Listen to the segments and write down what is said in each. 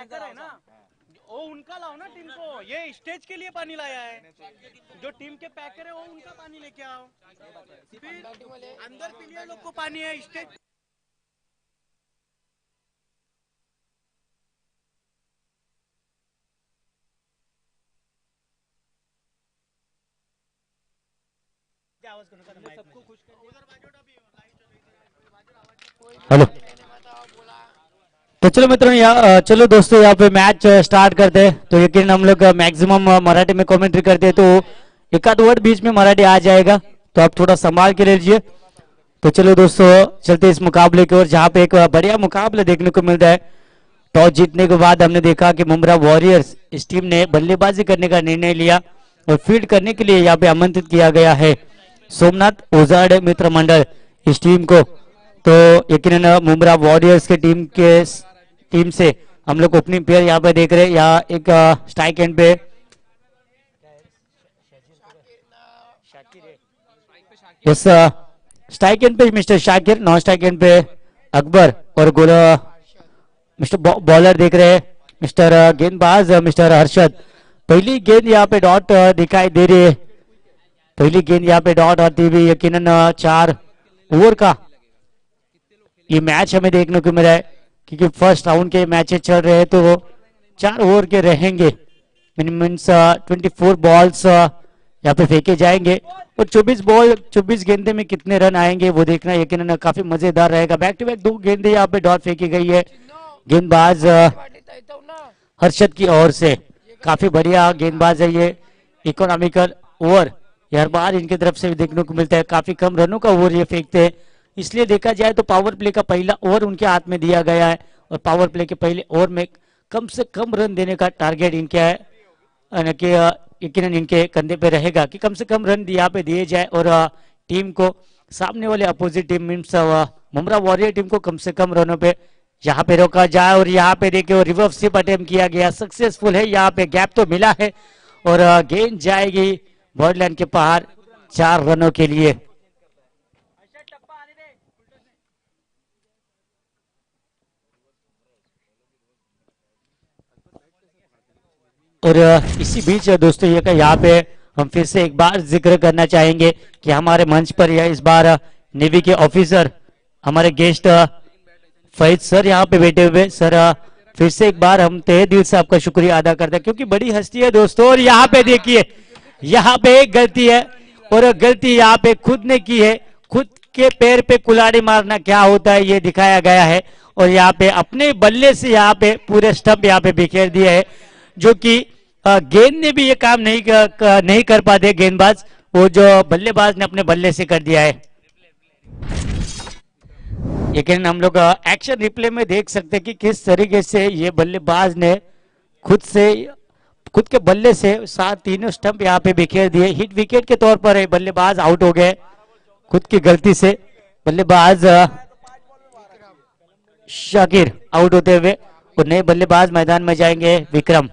पैकर है ना, वो उनका लाओ ना टीम को। ये स्टेज के लिए पानी लाया है, जो टीम के पैकर है वो उनका पानी लेके आओ। फिर अंदर प्लेयर लोग को पानी है स्टेज। हेलो, तो चलो मित्रों, चलो दोस्तों, यहाँ पे मैच स्टार्ट करते हैं। तो यकीन हम लोग मैक्सिमम मराठी में कमेंट्री करते हैं, तो एक आध वर्ड बीच में मराठी आ जाएगा, तो आप थोड़ा संभाल के लीजिए। तो चलो दोस्तों, चलते इस मुकाबले की ओर, जहाँ पे एक बढ़िया मुकाबला देखने को मिलता है। टॉस जीतने के बाद हमने देखा कि मुंब्रा वॉरियर्स इस टीम ने बल्लेबाजी करने का निर्णय लिया और फील्ड करने के लिए यहाँ पे आमंत्रित किया गया है सोमनाथ ओजाड मित्र मंडल इस टीम को। तो यकीनन मुंब्रा वॉरियर्स के टीम से हम लोग ओपनिंग प्लेयर यहाँ पे देख रहे हैं। यहाँ एक स्ट्राइक एंड पे यस, स्ट्राइक एंड पे mister Shakir, non strike and पे अकबर और गोल मिस्टर बॉलर देख रहे हैं मिस्टर गेंदबाज मिस्टर हर्षद। पहली गेंद यहाँ पे डॉट दिखाई दे रही है, पहली गेंद यहाँ पे डॉट आती हुई। यकीनन 4 ओवर का ये मैच हमें देखने को मिला है, क्योंकि फर्स्ट राउंड के मैचेस चल रहे हैं, तो 4 ओवर के रहेंगे। मिनिमम 24 बॉल्स यहाँ पे फेंके जाएंगे और 24 गेंदे में कितने रन आएंगे वो देखना यकीनन काफी मजेदार रहेगा। बैक टू बैक 2 गेंदे यहाँ पे डॉट फेंकी गई है गेंदबाज हर्षद की ओर से। काफी बढ़िया गेंदबाज है ये, इकोनॉमिकल ओवर हर बार इनकी तरफ से देखने को मिलता है। काफी कम रनों का ओवर ये फेंकते हैं, इसलिए देखा जाए तो पावर प्ले का पहला ओवर उनके हाथ में दिया गया है और पावर प्ले के पहले ओवर में कम से कम रन देने का टारगेट इनका है, यकीनन इनके कंधे पे रहेगा कि कम से कम रन यहाँ पे दिए जाए और टीम को, सामने वाले opposite team means Mumbra warrior team को कम से कम रनों पे यहाँ पे रोका जाए। और यहाँ पे देखिए रिवर्स स्वीप अटेम्प्ट किया गया, सक्सेसफुल है। यहाँ पे गैप तो मिला है और गेंद जाएगी बॉर्डर लाइन के बाहर 4 रनों के लिए। और इसी बीच दोस्तों ये यहाँ पे हम फिर से एक बार जिक्र करना चाहेंगे कि हमारे मंच पर यह इस बार नेवी के ऑफिसर हमारे गेस्ट फैज सर यहाँ पे बैठे हुए। सर फिर से एक बार हम तहे दिल से आपका शुक्रिया अदा करते हैं, क्योंकि बड़ी हस्ती है दोस्तों। और यहाँ पे देखिए, यहाँ पे एक गलती है और गलती यहाँ पे खुद ने की है। खुद के पैर पे कुल्हाड़ी मारना क्या होता है ये दिखाया गया है और यहाँ पे अपने बल्ले से यहाँ पे पूरे स्टंप यहाँ पे बिखेर दिया है, जो कि गेंद ने भी ये काम नहीं कर पाते गेंदबाज, वो जो बल्लेबाज ने अपने बल्ले से कर दिया है। लेकिन हम लोग एक्शन रिप्ले में देख सकते हैं कि किस तरीके से ये बल्लेबाज ने खुद के बल्ले से 3 स्टंप यहाँ पे बिखेर दिए। हिट विकेट के तौर पर बल्लेबाज आउट हो गए खुद की गलती से। बल्लेबाज शाकिर आउट होते हुए और नए बल्लेबाज मैदान में जाएंगे विक्रम।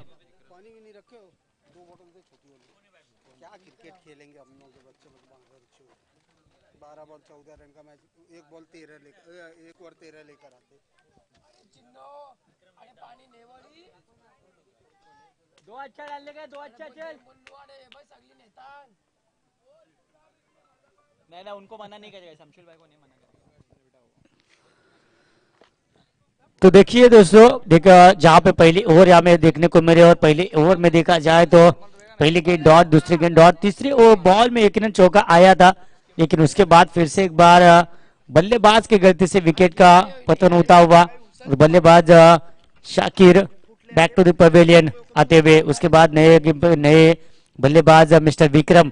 दो अच्छा डालने का, 2 अच्छा चल। नहीं उनको मना नहीं करेगा, शमशुल भाई को नहीं मना करेगा। तो देखिए दोस्तों, जहाँ पे पहली ओवर यहाँ में देखने को मिले और पहली ओवर में देखा जाए तो पहली गेंद डॉट, दूसरी गेंद डॉट, तीसरी ओवर बॉल में यकीनन चौका आया था, लेकिन उसके बाद फिर से एक बार बल्लेबाज की गलती से विकेट का पतन होता हुआ और बल्लेबाज Shakir back to the pavilion आते हुए। उसके बाद नए बल्लेबाज मिस्टर विक्रम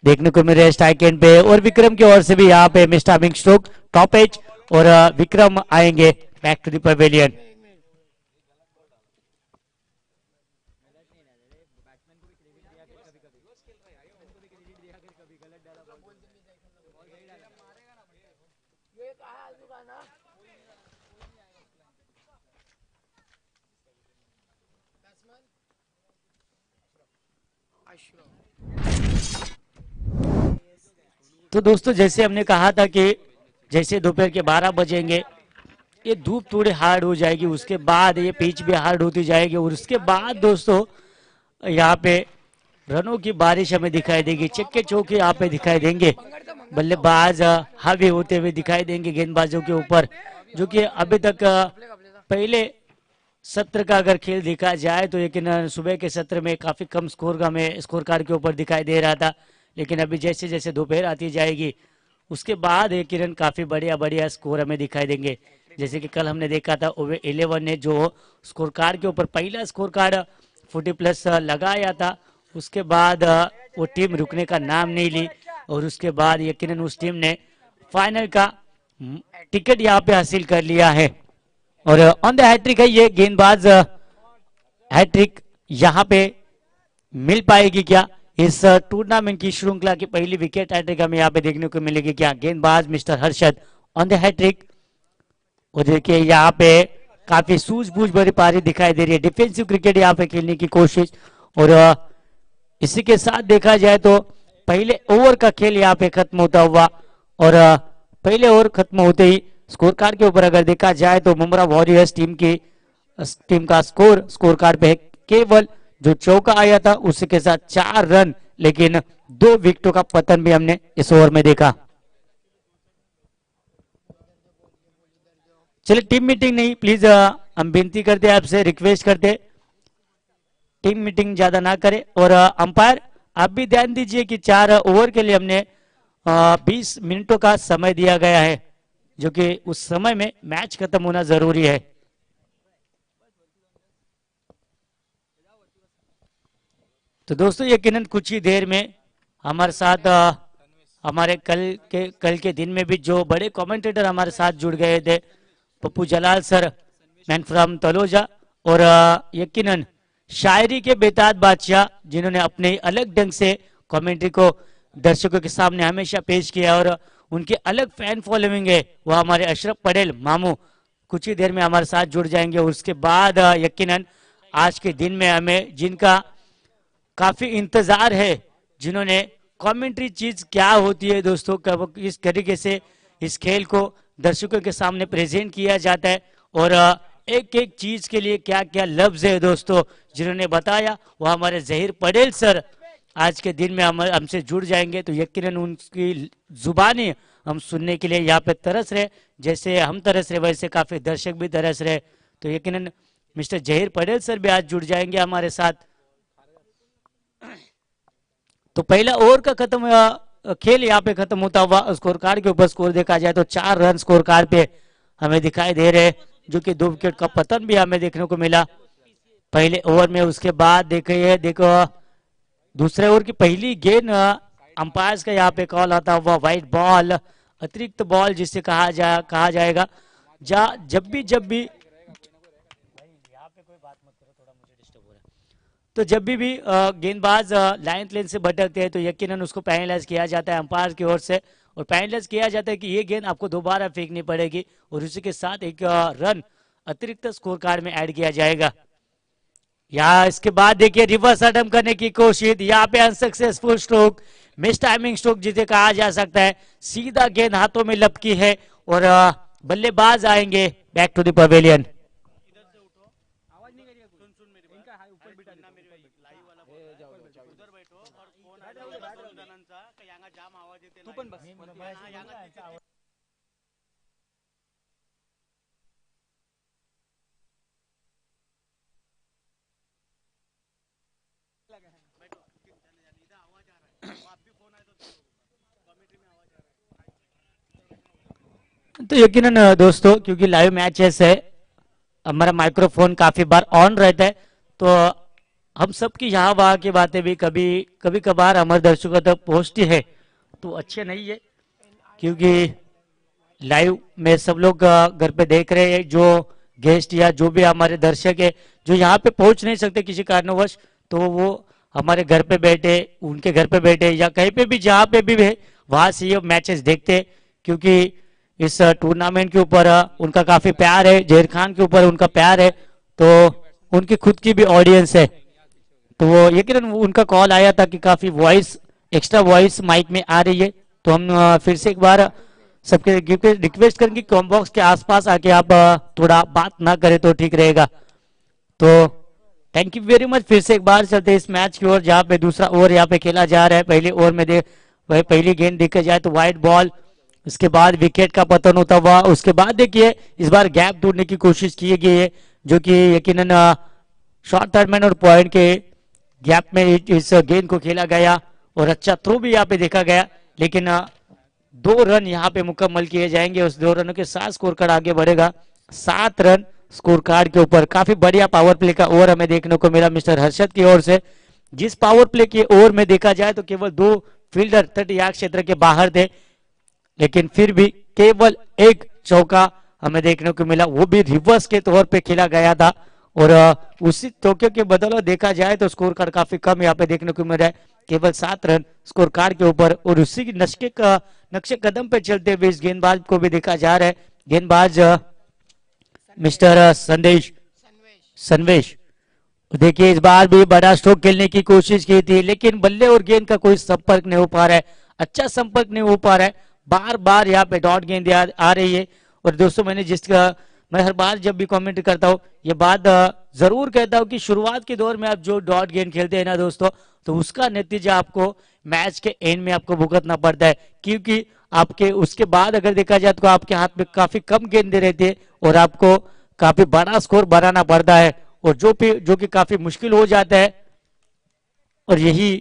देखने को मिल रहे स्ट्राइक एंड पे और विक्रम की ओर से भी यहाँ पे mistiming stroke top edge और विक्रम आएंगे बैक टू द पवेलियन। तो दोस्तों जैसे हमने कहा था कि जैसे दोपहर के 12 बजेंगे ये धूप थोड़ी हार्ड हो जाएगी, उसके बाद ये पिच भी हार्ड होती जाएगी और उसके बाद दोस्तों यहाँ पे रनों की बारिश हमें दिखाई देगी, चक्के चौके यहाँ पे दिखाई देंगे, बल्लेबाज हावी होते हुए दिखाई देंगे गेंदबाजों के ऊपर, जो कि अभी तक पहले सत्र का अगर खेल देखा जाए तो लेकिन सुबह के सत्र में काफी कम स्कोर का हमें स्कोर कार्ड के ऊपर दिखाई दे रहा था, लेकिन अभी जैसे जैसे दोपहर आती जाएगी उसके बाद एक किरण काफी बढ़िया बढ़िया स्कोर हमें दिखाई देंगे। जैसे कि कल हमने देखा था ओवर 11 ने जो स्कोर कार्ड के ऊपर पहला स्कोर कार्ड 40+ लगाया था, उसके बाद वो टीम रुकने का नाम नहीं ली और उसके बाद यकीनन उस टीम ने फाइनल का टिकट यहाँ पे हासिल कर लिया है। और ऑन द हैट्रिक है ये गेंदबाज, हैट्रिक यहाँ पे मिल पाएगी क्या? इस टूर्नामेंट की श्रृंखला की पहली विकेट हैट्रिक हमें यहाँ पे देखने को मिलेगी क्या? गेंदबाज mister Harshad on the hattrick. और देखिए यहाँ पे काफी सूझबूझ भरी पारी दिखाई दे रही है, डिफेंसिव क्रिकेट यहाँ पे खेलने की कोशिश। और इसी के साथ देखा जाए तो पहले ओवर का खेल यहाँ पे खत्म होता हुआ और पहले ओवर खत्म होते ही स्कोर कार्ड के ऊपर अगर देखा जाए तो मुंब्रा वॉरियर्स टीम का स्कोर कार्ड पे है केवल जो चौका आया था उसी के साथ 4 रन, लेकिन 2 विकेटों का पतन भी हमने इस ओवर में देखा। चलिए टीम मीटिंग नहीं, प्लीज हम विनती करते हैं आपसे, रिक्वेस्ट करते टीम मीटिंग ज्यादा ना करें। और अंपायर आप भी ध्यान दीजिए कि 4 ओवर के लिए हमने 20 मिनटों का समय दिया गया है, जो कि उस समय में मैच खत्म होना जरूरी है। तो दोस्तों यकीनन कुछ ही देर में हमारे साथ हमारे कल के दिन में भी जो बड़े कमेंटेटर हमारे साथ जुड़ गए थे, पप्पू जलाल सर मैन फ्रॉम तलोजा, और यकीनन शायरी के बेताज बादशाह जिन्होंने अपने अलग ढंग से कमेंट्री को दर्शकों के सामने हमेशा पेश किया और उनके अलग फैन फॉलोइंग है, वो हमारे अशरफ पटेल मामू कुछ ही देर में हमारे साथ जुड़ जाएंगे। और उसके बाद यकीनन आज के दिन में हमें जिनका काफी इंतजार है, जिन्होंने कमेंट्री चीज क्या होती है दोस्तों, कब किस तरीके से इस खेल को दर्शकों के सामने प्रेजेंट किया जाता है और एक एक चीज के लिए क्या क्या लफ्ज है दोस्तों, जिन्होंने बताया वो हमारे जहीर पटेल सर आज के दिन में हमसे जुड़ जाएंगे। तो यकीनन उनकी जुबानी हम सुनने के लिए यहाँ पे तरस रहे, जैसे हम तरस रहे वैसे काफी दर्शक भी तरस रहे। तो यकीनन मिस्टर जहीर पटेल सर भी आज जुड़ जाएंगे हमारे साथ। तो पहला ओवर का खेल यहाँ पे खत्म होता हुआ स्कोर कार्ड के ऊपर स्कोर देखा जाए तो 4 रन स्कोर कार्ड पे हमें दिखाई दे रहे, जो कि 2 विकेट का पतन भी हमें देखने को मिला पहले ओवर में। उसके बाद देखो दूसरे ओवर की पहली गेंद अंपायर का यहाँ पे कॉल आता हुआ वाइट बॉल, अतिरिक्त बॉल जिसे कहा जाएगा। जब भी तो जब भी गेंदबाज लाइन लेन से भटकते हैं तो यकीनन उसको पेनलाइज किया जाता है अंपायर की ओर से, और पेनलाइज किया जाता है कि ये गेंद आपको दोबारा फेंकनी पड़ेगी और उसी के साथ एक रन अतिरिक्त स्कोर कार्ड में ऐड किया जाएगा। यहाँ इसके बाद देखिए रिवर्स अटैम्प्ट करने की कोशिश, यहाँ पे unsuccessful stroke, miss timing stroke जिसे कहा जा सकता है, सीधा गेंद हाथों में लपकी है और बल्लेबाज आएंगे बैक टू द पवेलियन। तो यकीनन दोस्तों क्योंकि लाइव मैचेस है हमारा माइक्रोफोन काफी बार ऑन रहता है, तो हम सबकी यहाँ वहाँ की बातें भी कभी कभार हमारे दर्शकों तक पहुंचती है, तो अच्छे नहीं है क्योंकि लाइव में सब लोग घर पे देख रहे हैं, जो गेस्ट या जो भी हमारे दर्शक है जो यहाँ पे पहुंच नहीं सकते किसी कारणवश, तो वो हमारे घर पे बैठे, उनके घर पे बैठे या कहीं पे भी जहाँ पे भी है वहां से ये मैचेस देखते, क्योंकि इस टूर्नामेंट के ऊपर उनका काफी प्यार है, जहीर खान के ऊपर उनका प्यार है, तो उनकी खुद की भी ऑडियंस है। तो वो यकीनन उनका कॉल आया था कि काफी वॉइस एक्स्ट्रा वॉइस माइक में आ रही है, तो हम फिर से एक बार सबके रिक्वेस्ट करेंगे कॉम बॉक्स के आसपास आके आप थोड़ा बात ना करें तो ठीक रहेगा। तो थैंक यू वेरी मच। फिर से एक बार चलते हैं इस मैच की ओर, जहाँ पे दूसरा ओवर यहाँ पे खेला जा रहा है। पहले ओवर में वही पहली गेंद देखा जाए तो वाइड बॉल, उसके बाद विकेट का पतन होता हुआ, उसके बाद देखिए इस बार गैप ढूंढने की कोशिश की गई है, जो कि यकीनन शॉर्ट टर्मिनल और पॉइंट के गैप में इस गेंद को खेला गया और अच्छा थ्रो भी यहाँ पे देखा गया, लेकिन 2 रन यहाँ पे मुकम्मल किए जाएंगे। उस 2 रनों के साथ स्कोर कार्ड आगे बढ़ेगा 7 रन स्कोर कार्ड के ऊपर। काफी बढ़िया पावर प्ले का ओवर हमें देखने को मिला मिस्टर हर्षद की ओर से। जिस पावर प्ले के ओवर में देखा जाए तो केवल 2 फील्डर तट या क्षेत्र के बाहर थे, लेकिन फिर भी केवल 1 चौका हमें देखने को मिला, वो भी रिवर्स के तौर पे खेला गया था। और उसी चौके के बदौलत देखा जाए तो स्कोर कार्ड काफी कम यहाँ पे देखने को मिल रहा है, केवल 7 रन स्कोर कार्ड के ऊपर। और उसी की नक्शे कदम पे चलते हुए इस गेंदबाज को भी देखा जा रहा है, गेंदबाज मिस्टर सनवेश। देखिए इस बार भी बड़ा स्ट्रोक खेलने की कोशिश की थी, लेकिन बल्ले और गेंद का कोई संपर्क नहीं हो पा रहा है, अच्छा संपर्क नहीं हो पा रहा है। बार बार यहाँ पे डॉट गेंद आ रही है। और दोस्तों मैं हर बार जब भी कमेंट करता हूँ ये बात जरूर कहता हूँ कि शुरुआत के दौर में आप जो डॉट गेंद खेलते हैं ना दोस्तों, तो उसका नतीजा आपको मैच के एंड में आपको भुगतना पड़ता है, क्योंकि आपके उसके बाद अगर देखा जाए तो आपके हाथ में काफी कम गेंदें रहती है और आपको काफी बड़ा स्कोर बनाना पड़ता है, और जो कि काफी मुश्किल हो जाता है। और यही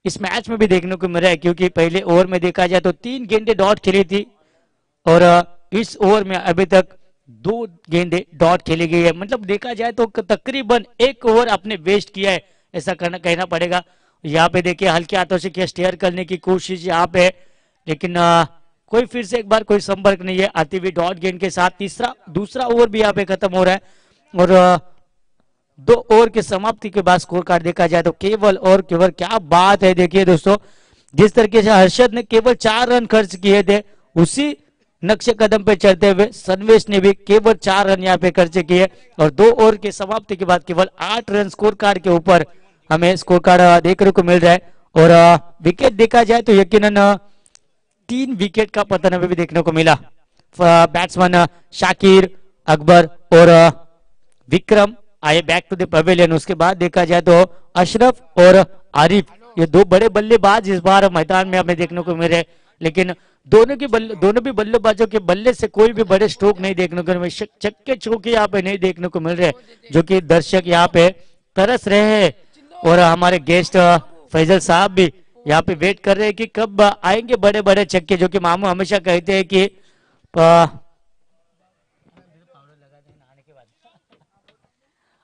इस मैच में भी देखने को मिल रहा है, क्योंकि पहले ओवर में देखा जाए तो 3 गेंदें डॉट खेली थी और इस ओवर में अभी तक 2 गेंदें डॉट खेली गई है। मतलब देखा जाए तो तकरीबन 1 ओवर आपने वेस्ट किया है, ऐसा कहना पड़ेगा। यहाँ पे देखिए हल्के हाथों से क्या स्टेयर करने की कोशिश यहाँ पे, लेकिन कोई फिर से एक बार कोई संपर्क नहीं है आती हुई डॉट गेंद के साथ। दूसरा ओवर भी यहाँ पे खत्म हो रहा है और 2 ओवर की समाप्ति के बाद स्कोर कार्ड देखा जाए तो केवल क्या बात है। देखिए दोस्तों जिस तरीके से हर्षद ने केवल 4 रन खर्च किए थे, उसी नक्शे कदम पे चलते हुए सनवेश ने भी केवल 4 रन यहाँ पे खर्च किए और 2 ओवर की समाप्ति के बाद केवल 8 रन स्कोर कार्ड के ऊपर हमें स्कोर कार्ड देखने को मिल रहा है। और विकेट देखा जाए तो यकीनन 3 विकेट का पतन हमें भी देखने को मिला। बैट्समैन शाकिर, अकबर और विक्रम आए बैक टू द पवेलियन। उसके बाद देखा जाए तो अशरफ और आरिफ, ये 2 बड़े बल्लेबाज इस बार मैदान में हमें देखने को मिल रहे, लेकिन दोनों भी बल्लेबाजों के बल्ले से कोई भी बड़े स्ट्रोक नहीं देखने को मिल, छक्के चौके यहाँ पे नहीं देखने को मिल रहे, जो कि दर्शक यहाँ पे तरस रहे हैं। और हमारे गेस्ट फैजल साहब भी यहाँ पे वेट कर रहे हैं कि कब आएंगे बड़े बड़े छक्के, जो कि मामू हमेशा कहते हैं कि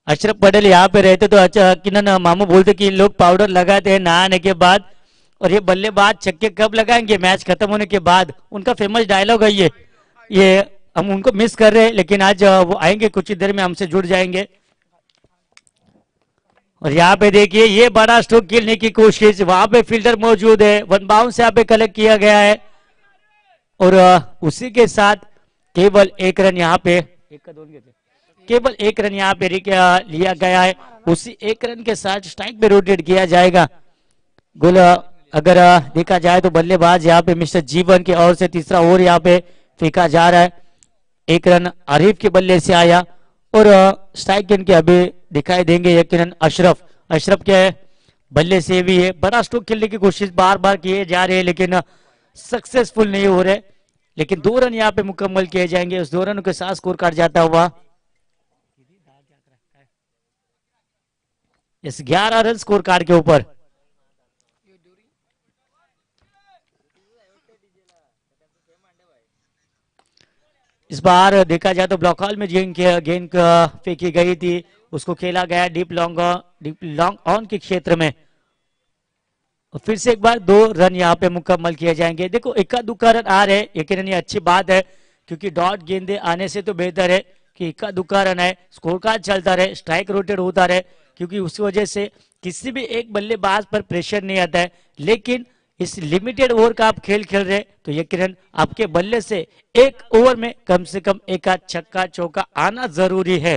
अशरफ पटेल यहाँ पे रहते तो अच्छा किन्नन मामू बोलते कि लोग पाउडर लगाते हैं नहाने के बाद, और ये बल्लेबाज छक्के कब लगाएंगे, मैच खत्म होने के बाद। उनका फेमस डायलॉग है ये हम उनको मिस कर रहे हैं, लेकिन आज वो आएंगे कुछ ही देर में हमसे जुड़ जाएंगे। और यहाँ पे देखिए ये बड़ा स्ट्रोक खेलने की कोशिश, वहां पे फील्डर मौजूद है, 1 बाउंस यहाँ पे कलेक्ट किया गया है और उसी के साथ केवल 1 रन यहाँ पे केवल 1 रन यहाँ पे लिया गया है। उसी 1 रन के साथ स्ट्राइक पे रोटेट किया जाएगा। गोल अगर देखा जाए तो बल्लेबाज यहाँ पे मिस्टर जीवन की ओर से तीसरा ओवर यहाँ पे फेंका जा रहा है। 1 रन आरिफ के बल्ले से आया और स्ट्राइक गेंद के अभी दिखाई देंगे यकीनन अशरफ के बल्ले से भी है। बड़ा स्ट्रोक खेलने की कोशिश बार बार किए जा रहे हैं, लेकिन सक्सेसफुल नहीं हो रहे, लेकिन 2 रन यहाँ पे मुकम्मल किए जाएंगे। उस 2 रनों के साथ स्कोर कार्ड जाता हुआ इस 11 रन स्कोर कार्ड के ऊपर। इस बार देखा जाए तो ब्लॉक हॉल में गेंद फेंकी गई थी, उसको खेला गया डीप लॉन्ग ऑन के क्षेत्र में। फिर से एक बार 2 रन यहाँ पे मुकम्मल किए जाएंगे। देखो इक्का दुक्का रन आ रहे, यकीनन ये अच्छी बात है, क्योंकि डॉट गेंदे आने से तो बेहतर है कि इक्का दुक्का रन है, स्कोर कार्ड चलता रहे, स्ट्राइक रोटेट होता रहे, क्योंकि उस वजह से किसी भी एक बल्लेबाज पर प्रेशर नहीं आता है। लेकिन इस लिमिटेड ओवर का आप खेल रहे तो यकीनन आपके बल्ले से 1 ओवर में कम से कम 1 आध छक्का चौका आना जरूरी है,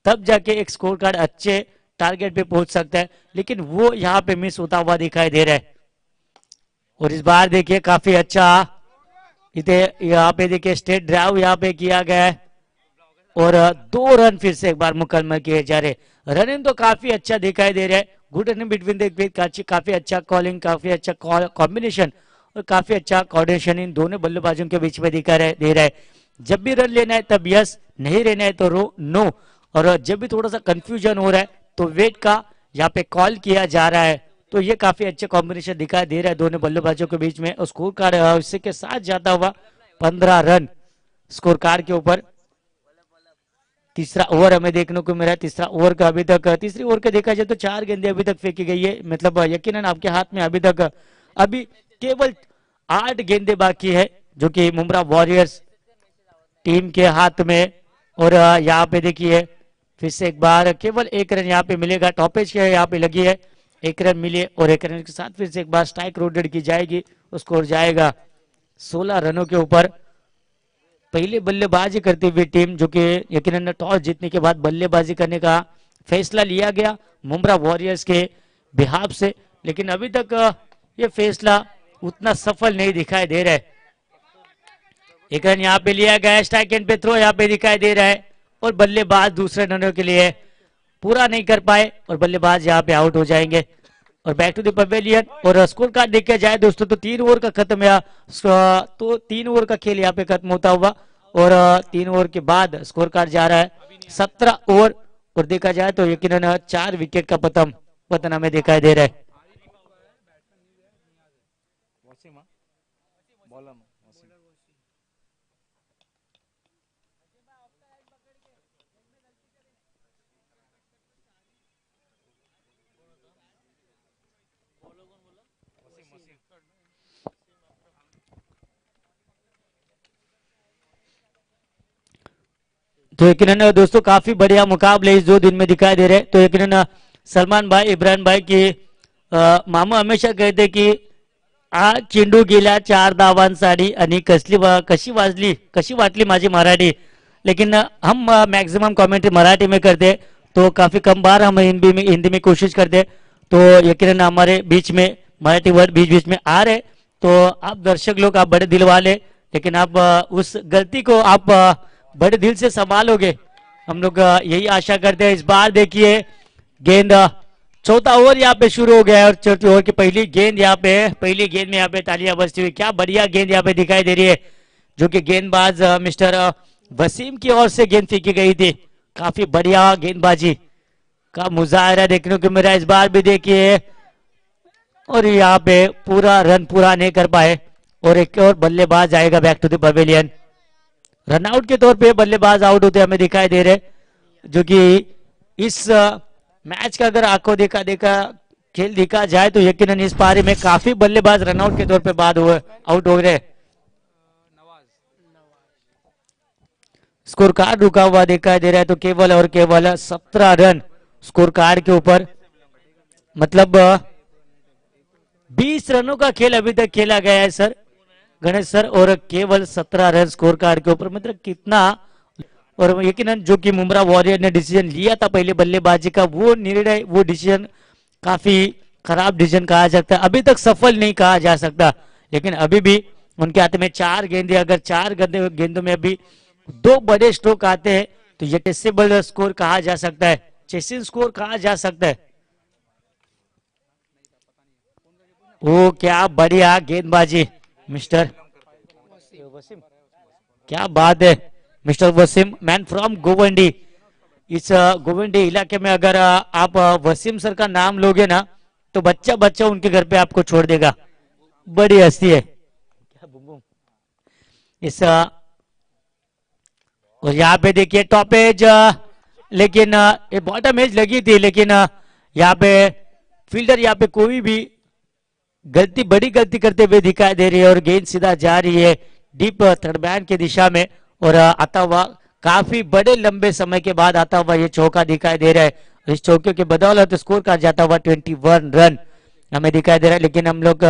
तब जाके एक स्कोर कार्ड अच्छे टारगेट पे पहुंच सकता है, लेकिन वो यहाँ पे मिस होता हुआ दिखाई दे रहा है। और इस बार देखिए काफी अच्छा इथे यहाँ पे देखिए स्टेट ड्राइव यहाँ पे किया गया है और 2 रन फिर से एक बार मुकम्मल किए जा रहे। रनिंग तो काफी अच्छा दिखाई दे रहा है, गुड रनिंग बिटवीन द काफी अच्छा कॉलिंग, काफी अच्छा कॉम्बिनेशन और काफी अच्छा कोऑर्डिनेशन इन दोनों बल्लेबाजों के बीच में दिखाई दे रहा है। जब भी रन लेना है तब यस, नहीं लेना है तो नो, और जब भी थोड़ा सा कंफ्यूजन हो रहा है तो वेट का यहाँ पे कॉल किया जा रहा है। तो ये काफी अच्छा कॉम्बिनेशन दिखाई दे रहा है दोनों बल्लेबाजों के बीच में। और स्कोर कार्ड इसी के साथ जाता हुआ 15 रन स्कोर कार्ड के ऊपर। तीसरा ओवर हमें देखने को मिला है। तीसरा ओवर का अभी तक, तीसरी ओवर का देखा जाए तो 4 गेंदें अभी तक फेंकी गई है, मतलब यकीनन आपके हाथ में अभी तक अभी केवल 8 गेंदें बाकी है जो कि मुंब्रा वॉरियर्स टीम के हाथ में। और यहाँ पे देखिए फिर से एक बार केवल 1 रन यहाँ पे मिलेगा, टॉपेज के यहाँ पे लगी है, 1 रन मिले और 1 रन के साथ फिर से एक बार स्ट्राइक रोटेट की जाएगी, स्कोर जाएगा 16 रनों के ऊपर। पहले बल्लेबाजी करती हुई टीम जो कि यकीनन टॉस जीतने के बाद बल्लेबाजी करने का फैसला लिया गया मुंब्रा वॉरियर्स के बिहाफ से, लेकिन अभी तक ये फैसला उतना सफल नहीं दिखाई दे रहा है। 1 रन यहाँ पे लिया गया, स्ट्राइक एंड पे थ्रो यहाँ पे दिखाई दे रहा है और बल्लेबाज दूसरे रनों के लिए पूरा नहीं कर पाए और बल्लेबाज यहाँ पे आउट हो जाएंगे। और बैक टू द पवेलियन। और स्कोर कार्ड देखा जाए दोस्तों तो 3 ओवर का खत्म है, तो 3 ओवर का खेल यहाँ पे खत्म होता हुआ और 3 ओवर के बाद स्कोर कार्ड जा रहा है 17 ओवर। और देखा जाए तो यकीनन 4 विकेट का पतन हमें दिखाई दे रहा है। तो यकीनन दोस्तों काफी बढ़िया मुकाबले इस 2 दिन में दिखाई दे रहे। तो यकीनन सलमान भाई, इब्राहिम भाई की मामा हमेशा कहते कि आ चेंडू गेला 4 धावांसाठी आणि कशी वाटली माझी मराठी, लेकिन हम मैक्सिमम कमेंट्री मराठी में करते तो काफी कम बार हम हिंदी में कोशिश करते, तो यकीनन हमारे बीच में मराठी वर्ड बीच में आ रहे। तो आप दर्शक लोग आप बड़े दिल वाले, लेकिन आप उस गलती को आप बड़े दिल से संभालोगे, हम लोग यही आशा करते हैं। इस बार देखिए गेंद, चौथा ओवर यहाँ पे शुरू हो गया है और चौथे ओवर की पहली गेंद में यहाँ पे तालियां बजती हुई, क्या बढ़िया गेंद यहाँ पे दिखाई दे रही है जो कि गेंदबाज मिस्टर वसीम की ओर से गेंद फेंकी गई थी। काफी बढ़िया गेंदबाजी का मुजाहरा देखने को मिला इस बार भी देखिए। और यहाँ पे रन पूरा नहीं कर पाए और एक और बल्लेबाज आएगा back to the pavilion. Run out के तौर पे बल्लेबाज आउट होते हमें दिखाई दे रहे, जो कि इस मैच का अगर आंखों देखा खेल देखा जाए तो यकीनन इस पारी में काफी बल्लेबाज रनआउट के तौर पे आउट हो रहे। स्कोर कार्ड रुका हुआ दिखाई दे रहा है, तो केवल और केवल 17 रन स्कोर कार्ड के ऊपर, मतलब 20 रनों का खेल अभी तक खेला गया है सर गणेश सर, और केवल 17 रन स्कोर कार्ड के ऊपर, मतलब कितना। और यकीनन जो कि मुंब्रा वॉरियर ने डिसीजन लिया था पहले बल्लेबाजी का, वो निर्णय, वो डिसीजन काफी खराब डिसीजन कहा जाता है, अभी तक सफल नहीं कहा जा सकता। लेकिन अभी भी उनके हाथ में 4 गेंदे, अगर 4 गेंदों में अभी 2 बड़े स्ट्रोक आते हैं तो ये टेस्टेबल स्कोर कहा जा सकता है, चेसिंग स्कोर कहा जा सकता है। ओ क्या बढ़िया गेंदबाजी मिस्टर वसीम, क्या बात है mister Wasim, man from Govandi. इस गोवंडी इलाके में अगर आप वसीम सर का नाम लोगे ना तो बच्चा उनके घर पे आपको छोड़ देगा, बड़ी हस्ती है इस। और यहाँ पे देखिए टॉप एज, लेकिन ये बॉटम एज लगी थी, लेकिन यहाँ पे फील्डर यहाँ पे कोई भी बड़ी गलती करते हुए दिखाई दे रही है और गेंद सीधा जा रही है डीप थर्ड बैन की दिशा में। और आता हुआ काफी बड़े लंबे समय के बाद आता हुआ ये चौका दिखाई दे रहा है। इस चौके के बदौलत स्कोर का जाता हुआ 21 रन हमें दिखाई दे रहा है। लेकिन हम लोग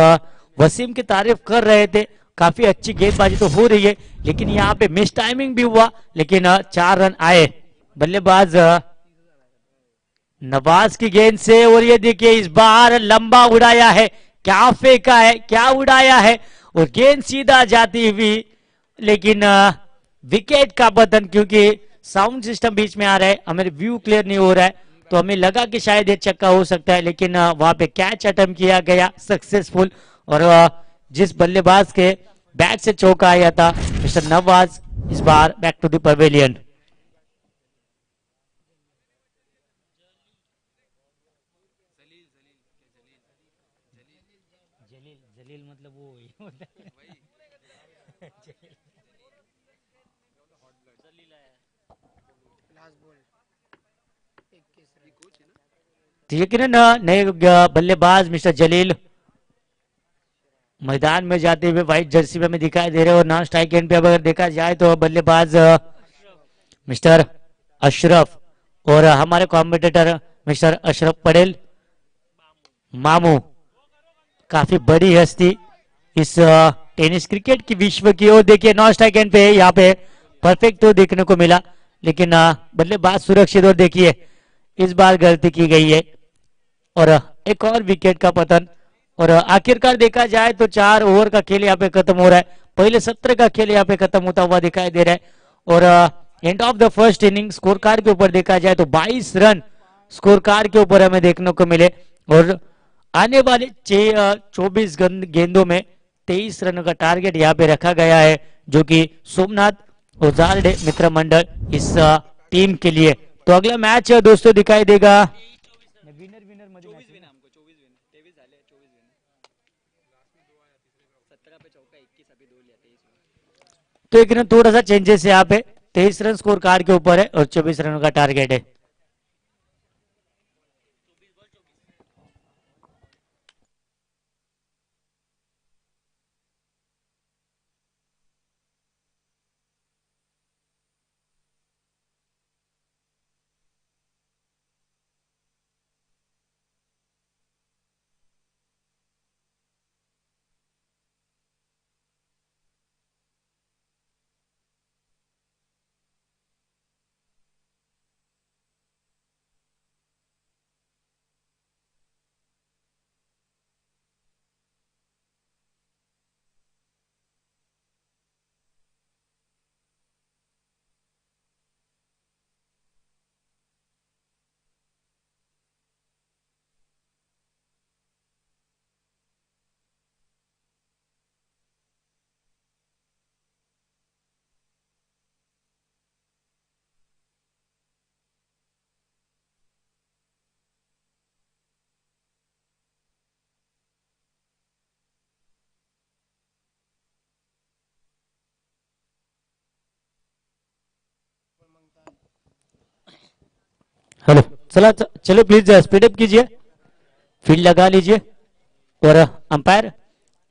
वसीम की तारीफ कर रहे थे, काफी अच्छी गेंदबाजी तो हो रही है, लेकिन यहाँ पे मिस टाइमिंग भी हुआ, लेकिन 4 रन आए बल्लेबाज नवाज की गेंद से। और ये देखिए इस बार लंबा उड़ाया है, क्या फेंका है, क्या उड़ाया है, और गेंद सीधा जाती हुई लेकिन विकेट का पतन, क्योंकि साउंड सिस्टम बीच में आ रहा है, हमें व्यू क्लियर नहीं हो रहा है, तो हमें लगा कि शायद ये छक्का हो सकता है, लेकिन वहां पे कैच अटेम्प्ट किया गया सक्सेसफुल। और जिस बल्लेबाज के बैट से चौका आया था मिस्टर नवाज, इस बार बैक टू द पवेलियन। जलील मतलब वो तो यकीनन नए बल्लेबाज मिस्टर जलील मैदान में जाते हुए व्हाइट जर्सी में हमें दिखाई दे रहे हैं। और नॉन स्ट्राइक एंड पे अगर देखा जाए तो बल्लेबाज मिस्टर अशरफ, और हमारे कॉम्पिटिटर मिस्टर अशरफ पटेल मामू, काफी बड़ी हस्ती इस टेनिस क्रिकेट की विश्व की। और देखिए नॉन स्ट्राइक एंड पे यहाँ पे परफेक्ट तो देखने को मिला, लेकिन बल्लेबाज सुरक्षित, और देखिए इस बार गलती की गई है और एक और विकेट का पतन। और आखिरकार देखा जाए तो 4 ओवर का खेल यहाँ पे खत्म हो रहा है, पहले 17 का खेल यहाँ पे खत्म होता हुआ दिखाई दे रहा है। और end of the first inning score card के ऊपर देखा जाए तो 22 रन स्कोर कार्ड के ऊपर हमें देखने को मिले। और आने वाले 24 गेंदों में 23 रनों का टारगेट यहाँ पे रखा गया है, जो कि सोमनाथ ओजाल्डे मित्र मंडल इस टीम के लिए। तो अगला मैच दोस्तों दिखाई देगा विनर विनर मध्ये match है ना? तो एक ना थोड़ा सा चेंजेस है यहाँ पे, 23 रन स्कोर कार्ड के ऊपर है और 24 रनों का टारगेट है। हेलो, चला चलो प्लीज स्पीड अप कीजिए, फील्ड लगा लीजिए। और अंपायर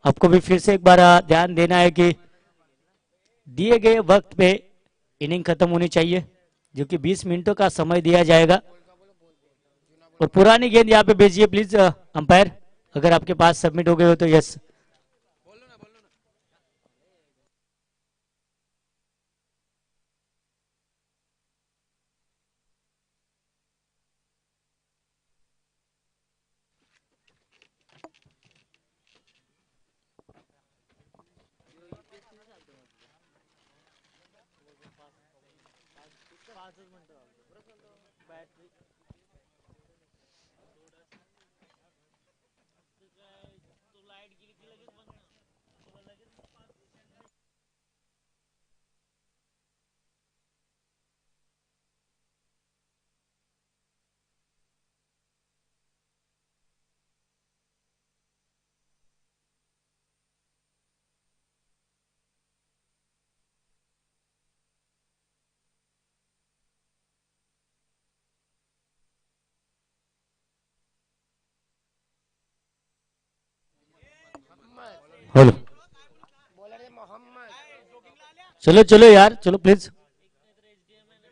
आपको भी फिर से एक बार ध्यान देना है कि दिए गए वक्त पे इनिंग खत्म होनी चाहिए, जो कि 20 मिनटों का समय दिया जाएगा। और पुरानी गेंद यहाँ पे भेजिए प्लीज अंपायर, अगर आपके पास सबमिट हो गए हो तो यस। हेलो, चलो चलो यार, चलो प्लीज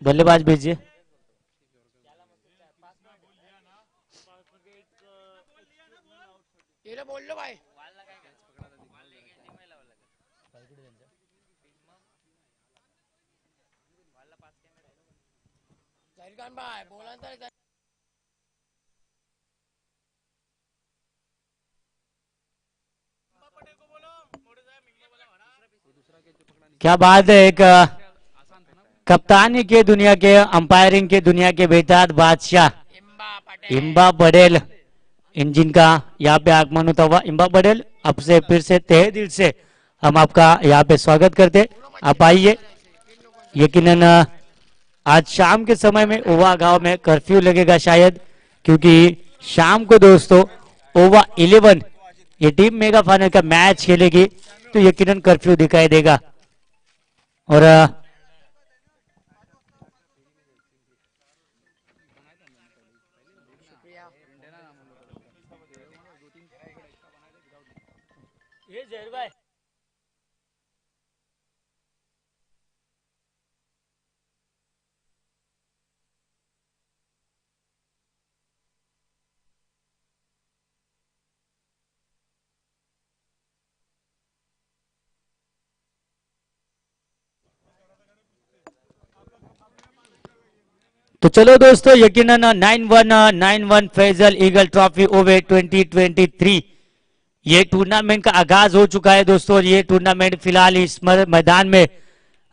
बल्लेबाज भेजिए। बोल लो भाई। जाहिर खान भाई बोला तर क्या बात है, एक कप्तानी के दुनिया के, अंपायरिंग के दुनिया के बेताज बादशाह इम्बा पटेल इम्बा पटेल, इंजिन का यहाँ पे आगमन होता हुआ। इम्बा पटेल, आपसे फिर से तहे दिल से हम आपका यहाँ पे स्वागत करते। आप आइए। यकीनन आज शाम के समय में ओवा गांव में कर्फ्यू लगेगा शायद, क्योंकि शाम को दोस्तों ओवा 11 ये टीम मेगा फाइनल का मैच खेलेगी, तो यकीनन कर्फ्यू दिखाई देगा। और ये जहर भाई, तो चलो दोस्तों, यकीनन 9191 फैजल ईगल ट्रॉफी ओवे 2023 ये टूर्नामेंट का आगाज हो चुका है दोस्तों। और ये टूर्नामेंट फिलहाल इस मैदान में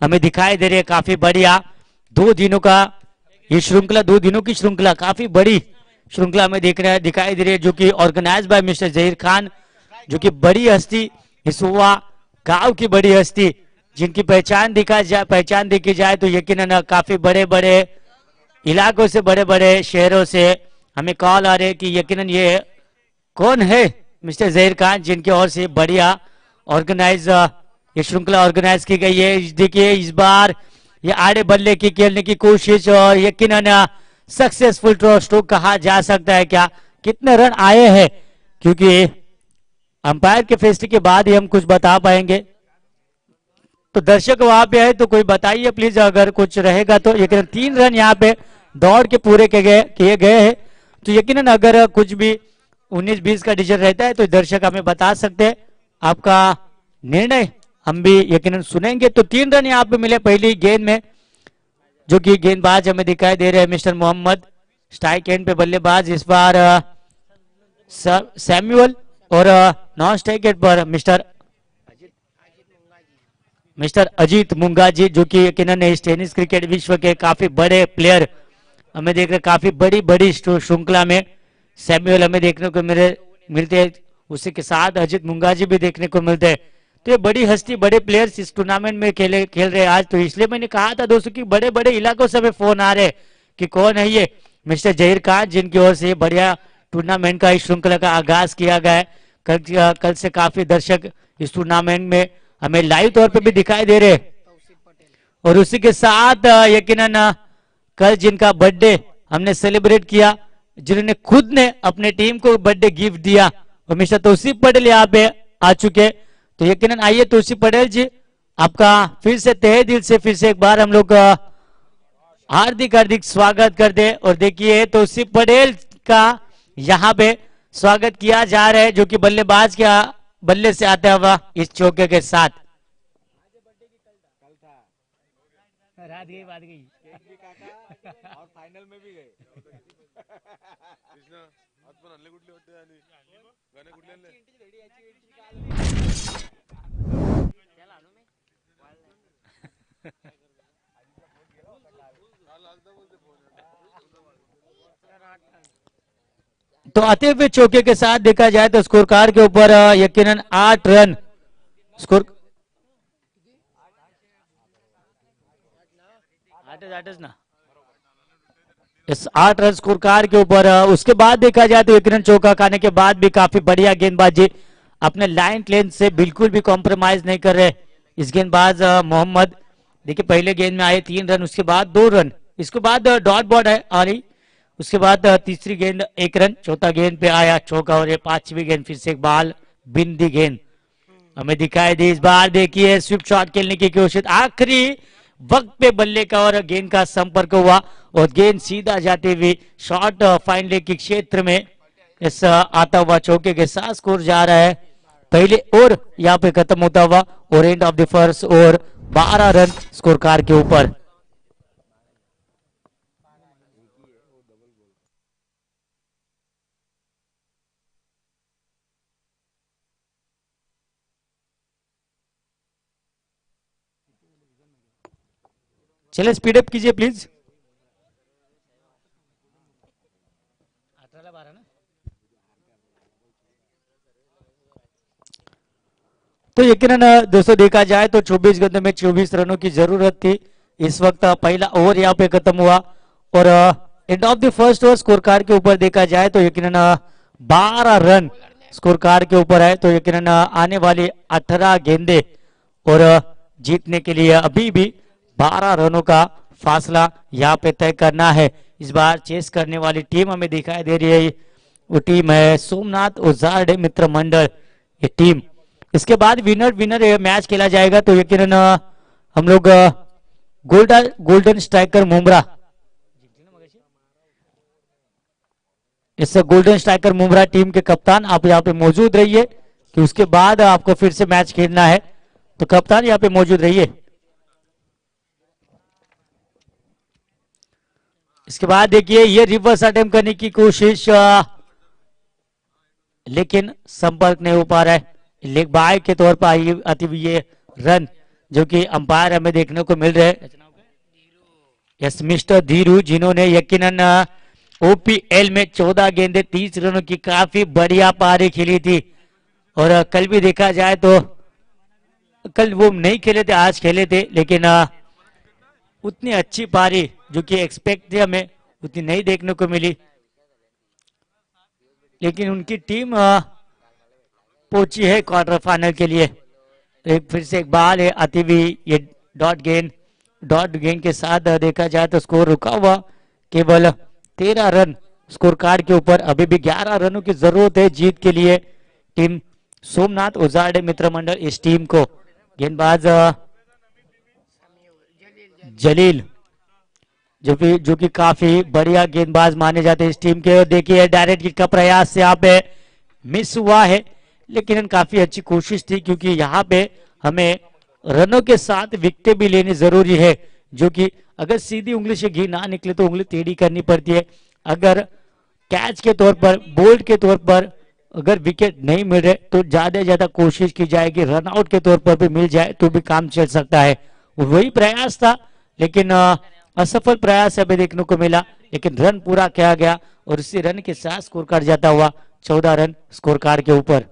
हमें दिखाई दे रही है काफी बढ़िया। 2 दिनों का ये श्रृंखला, 2 दिनों की श्रृंखला, काफी बड़ी श्रृंखला हमें दिखाई दे रही है, जो कि organise by mister Zaheer Khan, जो कि बड़ी हस्ती, इस हुआ गांव की बड़ी हस्ती, जिनकी पहचान देखी जाए तो यकीनन काफी बड़े बड़े इलाकों से, बड़े बड़े शहरों से हमें कॉल आ रहे हैं कि यकीनन ये कौन है मिस्टर जहीर खान, जिनकी ओर से बढ़िया ऑर्गेनाइज ये श्रृंखला ऑर्गेनाइज की गई है। देखिए इस बार ये आड़े बल्ले की खेलने की कोशिश, और यकीनन सक्सेसफुल स्ट्रोक कहा जा सकता है। क्या कितने रन आए हैं, क्योंकि अंपायर के फैसले के बाद ही हम कुछ बता पाएंगे। तो दर्शक वहां पे है तो कोई बताइए प्लीज, अगर कुछ रहेगा तो। यकीनन 3 रन यहाँ पे दौड़ के पूरे किए गए हैं, तो यकीनन अगर कुछ भी 19-20 का डिसीजन रहता है तो दर्शक हमें बता सकते हैं। आपका निर्णय हम भी यकीनन सुनेंगे। तो 3 रन यहाँ पे मिले पहली गेंद में, जो कि गेंदबाज हमें दिखाई दे रहे हैं मिस्टर मोहम्मद, स्ट्राइक एंड पे बल्लेबाज इस बार सैमुअल, और नॉन स्ट्राइक एंड पर मिस्टर अजीत मुंगाजी, जो कि यकीनन इस टेनिस क्रिकेट विश्व के काफी बड़े प्लेयर हमें देख रहे, काफी बड़ी बड़ी श्रृंखला में सैमुअल हमें देखने को मिलते हैं, उसी के साथ अजीत मुंगाजी भी देखने को मिलते हैं। तो ये बड़ी हस्ती, बड़े प्लेयर्स इस टूर्नामेंट में खेल रहे हैं आज। तो इसलिए मैंने कहा था दोस्तों कि बड़े बड़े इलाकों से हमें फोन आ रहे कि कौन है ये मिस्टर जहीर खान, जिनकी ओर से बढ़िया टूर्नामेंट का इस श्रृंखला का आगाज किया गया है। कल से काफी दर्शक इस टूर्नामेंट में हमें लाइव तौर पे भी दिखाई दे रहे, और उसी के साथ यकीनन कल जिनका बर्थडे हमने सेलिब्रेट किया, जिन्होंने खुद ने अपने टीम को बर्थडे गिफ्ट दिया, और मिस्टर तौसीफ पटेल यहाँ पे आ चुके। तो यकीनन आइए तौसीफ पटेल जी, आपका फिर से तहे दिल से फिर से एक बार हम लोग हार्दिक हार्दिक स्वागत करते। और देखिए तौसीफ पटेल का यहाँ पे स्वागत किया जा रहा है, जो कि बल्लेबाज के बल्ले से आता हुआ इस चौके के साथ। रात गई बात गई और फाइनल में भी गए तो आते हुए चौके के साथ देखा जाए तो स्कोर कार्ड के ऊपर यकीनन 8 run score, 8 run score card के ऊपर। उसके बाद देखा जाए तो यकीनन चौका खाने के बाद भी काफी बढ़िया गेंदबाजी, अपने लाइन लेंथ से बिल्कुल भी कॉम्प्रोमाइज नहीं कर रहे इस गेंदबाज मोहम्मद। देखिए पहले गेंद में आए 3 रन, उसके बाद 2 रन, इसके बाद डॉट बॉल है आ रही, उसके बाद तीसरी गेंद 1 रन, चौथा गेंद पे आया चौका, और ये 5वीं गेंद फिर से एक बाल बिंदी गेंद हमें दिखाई दी। इस बार देखिए स्विप शॉट खेलने की कोशिश, आखिरी वक्त पे बल्ले का और गेंद का संपर्क हुआ, और गेंद सीधा जाते हुए शॉर्ट फाइन लेग के क्षेत्र में इस आता हुआ चौके के साथ स्कोर जा रहा है। पहले और यहाँ पे खत्म होता हुआ, और एंड ऑफ द फर्स्ट और 12 रन स्कोर कार्ड के ऊपर। चलिए स्पीड अप कीजिए प्लीज। 18-12 ना। तो यकीनन दोस्तों देखा जाए तो 24 गेंदों में 24 रनों की जरूरत थी। इस वक्त पहला ओवर यहाँ पे खत्म हुआ और end of the first over score card के ऊपर देखा जाए तो यकीनन 12 रन स्कोर कार्ड के ऊपर है। तो यकीनन आने वाली 18 गेंदे और जीतने के लिए अभी भी 12 रनों का फासला यहाँ पे तय करना है। इस बार चेस करने वाली टीम हमें दिखाई दे रही है, वो टीम है सोमनाथ उजाड़ मित्र मंडल ये टीम। इसके बाद विनर विनर मैच खेला जाएगा। तो यकीनन हम लोग गोल्डन स्ट्राइकर मुमरा, इस गोल्डन स्ट्राइकर मुमरा टीम के कप्तान आप यहाँ पे मौजूद रहिए कि उसके बाद आपको फिर से मैच खेलना है। तो कप्तान यहाँ पे मौजूद रहिए। इसके बाद देखिए ये रिवर्स अटेम्प्ट करने की कोशिश, लेकिन संपर्क नहीं हो पा रहा है। लेग बाय के तौर पर आती हुई ये रन जो कि अंपायर हमें देखने को मिल रहे हैं। यस मिस्टर धीरू, जिन्होंने यकीनन ओपीएल में 14 गेंदे 30 रनों की काफी बढ़िया पारी खेली थी। और कल भी देखा जाए तो कल वो नहीं खेले थे, आज खेले थे, लेकिन उतनी अच्छी पारी जो कि एक्सपेक्ट थी हमें उतनी नहीं देखने को मिली। लेकिन उनकी टीम पहुंची है क्वार्टर फाइनल के लिए। एक फिर से एक बाल है आती हुई ये डॉट गेंद के साथ देखा जाए तो स्कोर रुका हुआ केवल 13 रन स्कोर कार्ड के ऊपर। अभी भी 11 रनों की जरूरत है जीत के लिए टीम सोमनाथ उजाड़ मित्र मंडल इस टीम को। गेंदबाज जलील जो कि काफी बढ़िया गेंदबाज माने जाते हैं इस टीम के। देखिए डायरेक्ट हिट का प्रयास से यहाँ पे मिस हुआ है, लेकिन काफी अच्छी कोशिश थी क्योंकि यहाँ पे हमें रनों के साथ विकेट भी लेनी जरूरी है। जो कि अगर सीधी उंगली से घी ना निकले तो उंगली टेढ़ी करनी पड़ती है। अगर कैच के तौर पर बोल्ड के तौर पर अगर विकेट नहीं मिल रहे तो ज्यादा से ज्यादा कोशिश की जाएगी, रन आउट के तौर पर भी मिल जाए तो भी काम चल सकता है। वही प्रयास था, लेकिन असफल प्रयास अभी देखने को मिला, लेकिन रन पूरा किया गया और इसी रन के साथ स्कोर कार्ड जाता हुआ 14 रन स्कोर कार्ड के ऊपर।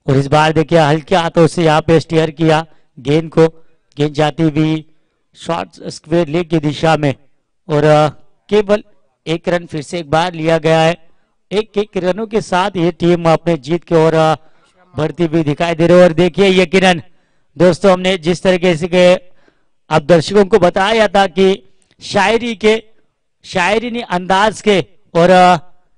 और इस बार देखिए हल्के हाथों से यहाँ पे स्टीयर किया गेंद को, गेंद जाती हुई शॉर्ट स्क्वायर लेग की दिशा में और केवल एक रन फिर से एक बार लिया गया है। एक रनों के साथ ये टीम अपने जीत की ओर बढ़ती हुई दिखाई दे रही है। और देखिए यकीनन दोस्तों हमने जिस तरीके से के आप दर्शकों को बताया था कि शायरी अंदाज के और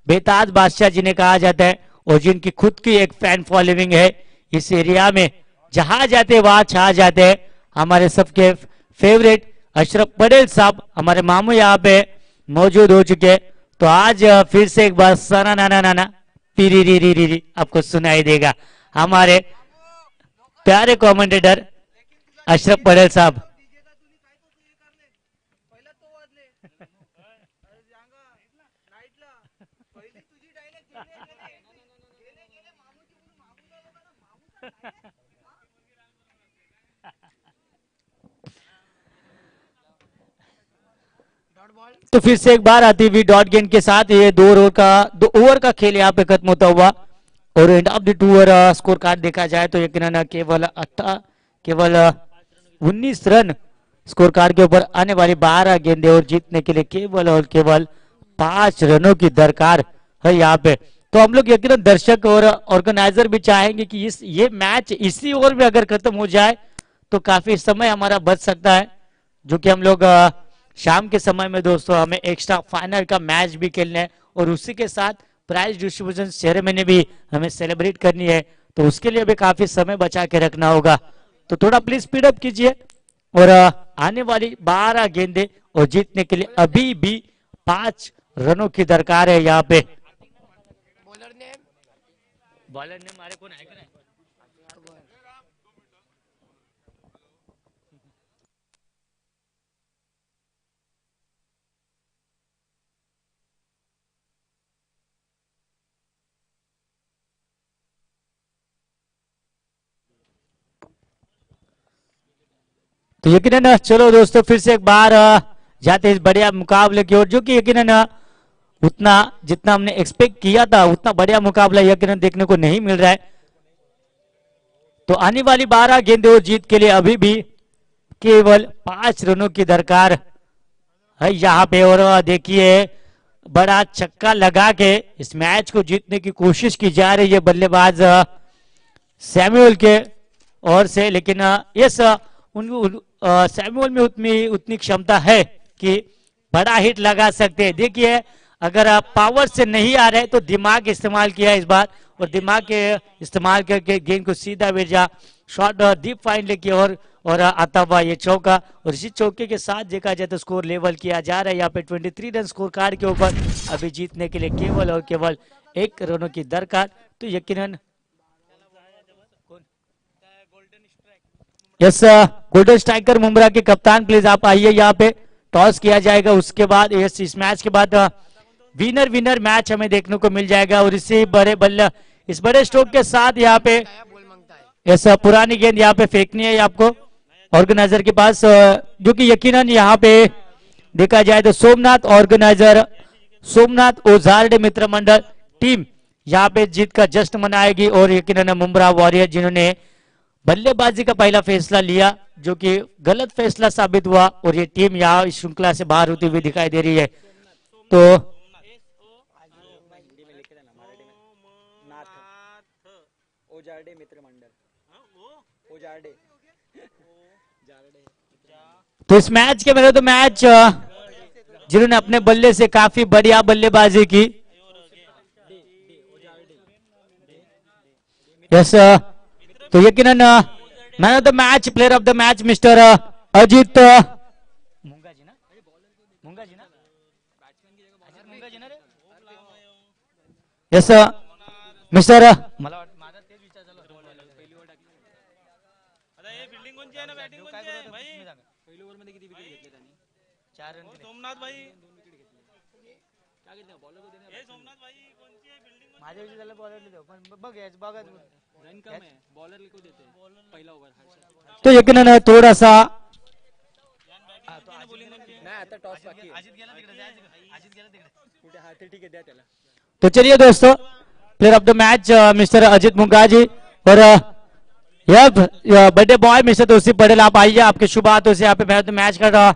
बेताज बादशाह जिन्हें कहा जाता है और जिनकी खुद की एक फैन फॉलोइंग है इस एरिया में, जहां जाते वहां छा जाते हैं। हमारे सबके फेवरेट अशरफ पटेल साहब हमारे मामू यहाँ पे मौजूद हो चुके हैं। तो आज फिर से एक बार सना नाना नाना पीरी री री री री आपको सुनाई देगा हमारे प्यारे कमेंटेटर अशरफ पटेल साहब। तो फिर से एक बार आती हुई डॉट गेंद के साथ ये दो ओवर का खेल यहाँ पे खत्म होता हुआ और end of the 2 over score card देखा जाए तो यकीनन केवल 19 रन स्कोर कार्ड के ऊपर आने वाली 12 गेंदे और जीतने के लिए केवल और केवल 5 रनों की दरकार है यहाँ पे। तो हम लोग यकीनन दर्शक और ऑर्गेनाइजर भी चाहेंगे कि ये मैच इसी ओवर में अगर खत्म हो जाए तो काफी समय हमारा बच सकता है, जो कि हम लोग शाम के समय में दोस्तों हमें एक्स्ट्रा फाइनल का मैच भी खेलना है और उसी के साथ प्राइज डिस्ट्रीब्यूशन सेरेमनी भी हमें सेलिब्रेट करनी है। तो उसके लिए भी काफी समय बचा के रखना होगा। तो थोड़ा प्लीज स्पीड अप कीजिए और आने वाली 12 गेंदे और जीतने के लिए अभी भी 5 रनों की दरकार है यहाँ पे। बॉलर ने मारे कौन है? तो यकीनन चलो दोस्तों फिर से एक बार जाते हैं इस बढ़िया मुकाबले की ओर, जो कि यकीनन उतना जितना हमने एक्सपेक्ट किया था उतना बढ़िया मुकाबला यकीनन देखने को नहीं मिल रहा है। तो आने वाली 12 गेंदों जीत के लिए अभी भी केवल 5 रनों की दरकार है यहाँ पे। और देखिए बड़ा छक्का लगा के इस मैच को जीतने की कोशिश की जा रही है बल्लेबाज सैमुअल के ओर से, लेकिन यस सैमुअल में उतनी क्षमता है कि बड़ा हिट लगा सकते हैं। देखिए अगर आप पावर से नहीं आ रहे तो दिमाग इस्तेमाल किया इस बार, और दिमाग के इस्तेमाल करके गेंद को सीधा भेजा शॉट डीप फाइन लेके और आता हुआ ये चौका। और इसी चौके के साथ देखा जाए तो स्कोर लेवल किया जा रहा है यहाँ पे 23 रन स्कोर कार्ड के ऊपर। अभी जीतने के लिए केवल और केवल 1 रनों की दरकार। तो यकीनन यस गोल्डन स्ट्राइकर मुंब्रा के कप्तान प्लीज आप आइए यहाँ पे, टॉस किया जाएगा। उसके बाद इस मैच के बाद विनर मैच हमें देखने को मिल जाएगा। और इसी इस बड़े स्ट्रोक के साथ यहाँ पे बोल मांगता है। यस पुरानी गेंद यहाँ पे फेंकनी है आपको ऑर्गेनाइजर के पास, जो कि यकीनन यहाँ पे देखा जाए तो सोमनाथ ओझारडे मित्र मंडल टीम यहाँ पे जीत का जश्न मनाएगी। और यकीनन मुंब्रा वॉरियर जिन्होंने बल्लेबाजी का पहला फैसला लिया जो कि गलत फैसला साबित हुआ, और ये टीम यहाँ इस श्रृंखला से बाहर होती हुई दिखाई दे रही है। तो ओजार्डे मित्र मंडल ओजार्डे तो इस मैच के मेरे तो मैच जिन्होंने अपने बल्ले से काफी बढ़िया बल्लेबाजी की, यस तो यकीनन man of the match player of the match mister Ajit मुंगा जी ना यस मिस्टर सोमनाथ भाई सोमनाथ भाई कोणची आहे बिल्डिंग माझ्या विषयी त्याला बॉलर देऊ पण बघ रन कम है बॉलर को देते हैं पहिला ओव्हर। तो यकीनन थोड़ा सा नाही आता टॉस बाकी आहे। अजित गेला तिकडे कुठे हा ते ठीक आहे द्या त्याला। तो चलिए दोस्तों player of the match mister Ajit Mungaji और यह बर्थडे बॉय मिस्टर दोस्ती पटेल आप आइए, आपके शुभ हाथों से यहाँ पे मैच का